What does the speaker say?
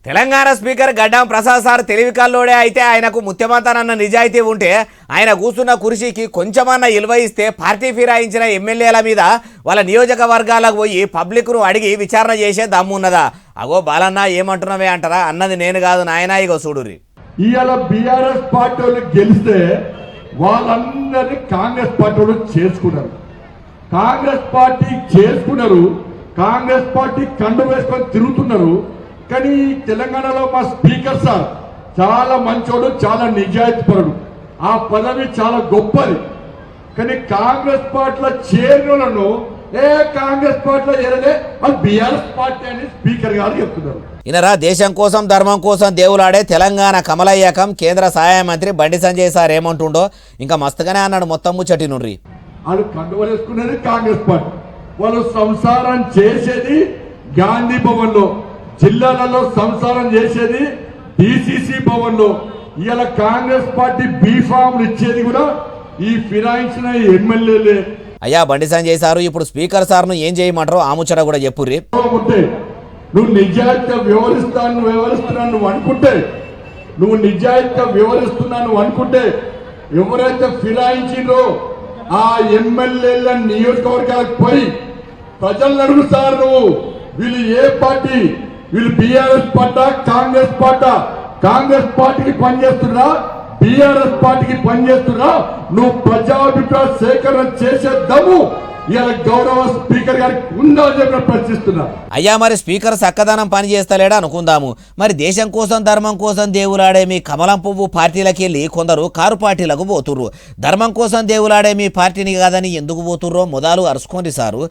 Telangana speaker గడ్డం Prasad sir తెలివికల్లోడే అయితే ఆయనకు ముత్యమంతానన్న నిజాయితీ ఉంటే ఆయన కూర్చున్న కుర్చీకి కొంచెమన్నా ఇలువ ఇస్తే పార్టీ ఫిరాయించిన ఎమ్మెల్యేల మీద వాళ్ళ నియోజకవర్గాలకు పోయి పబ్లిక్ను అడిగి విచారణ చేసే దమ్మున్నదా? అగో బాలన్న ఏమంటున్నావే అంటారా? అన్నది నేను కాదు నాయనా, ఇగో చూడురి. ఇవాళ బీఆర్ఎస్ పార్టీ వాళ్ళు గెలిస్తే వాళ్ళందరినీ కాంగ్రెస్ పార్టీ వాళ్ళు చేసుకున్నారు. కాంగ్రెస్ పార్టీ కండు వేసుకొని తిరుగుతున్నారు. కానీ తెలంగాణలో మా స్పీకర్ సార్ చాలా మంచోడు, చాలా నిజాయితీపరుడు, ఆ పదవి చాలా గొప్పది. కానీ కాంగ్రెస్ పార్టీలో చేరినలను కాంగ్రెస్ పార్టీలో చేరలే వాళ్ళు బీఆర్ఎస్ పార్టీ అని స్పీకర్ గారు చెప్తున్నారు. ఇనరా, దేశం కోసం ధర్మం కోసం దేవులాడే తెలంగాణ కమలయ్యకం కేంద్ర సహాయ మంత్రి బండి సంజయ్ సార్ ఏమంటుండో ఇంకా మస్తుగానే అన్నాడు. మొత్తం ముచ్చటి నుండి వాళ్ళు కండువలేసుకునేది కాంగ్రెస్ పార్టీ, వాళ్ళు సంసారం చేసేది గాంధీ భవన్ లో, జిల్లాలలో సంసారం చేసేది డిసిసి భవన్ లో. ఇవాళ కాంగ్రెస్ పార్టీ బీఫామ్లు ఇచ్చేది కూడా ఈ ఫిరాయించిన ఎమ్మెల్యేలే. అయ్యా బండి సంజయ్ సారు, ఇప్పుడు స్పీకర్ సార్ను ఏం చేయమంటారో ఆ ముచ్చట కూడా చెప్పుర్రి. నువ్వు నిజాయితీగా వ్యవహరిస్తున్నాను అనుకుంటే ఎవరైతే ఫిరాయించిండ్రో ఆ ఎమ్మెల్యేల నియోజకవర్గాలకు పోయి ప్రజలను అడుగుతారు, నువ్వు వీళ్ళు ఏ పార్టీ, వీళ్ళు బీఆర్ఎస్ పార్టీ కాంగ్రెస్ పార్టీకి పనిచేస్తున్నా, బీఆర్ఎస్ పార్టీకి పనిచేస్తున్నా, నువ్వు ప్రజాభిప్రాయ సేకరణ చేసే దమ్ము ఇలా గౌరవ స్పీకర్ గారికి ఉందని చెప్పి ప్రశ్నిస్తున్నా. అయ్యా మరి స్పీకర్ చక్కదనం పని చేస్తలేడా అనుకుందాము. మరి దేశం కోసం ధర్మం కోసం దేవులాడే మీ కమలం పువ్వు పార్టీలకి వెళ్ళి కొందరు కారు పార్టీలకు పోతుర్రు. ధర్మం కోసం దేవులాడే మీ పార్టీని కాదని ఎందుకు పోతుర్రో మొదలు అరుచుకోండి సారు.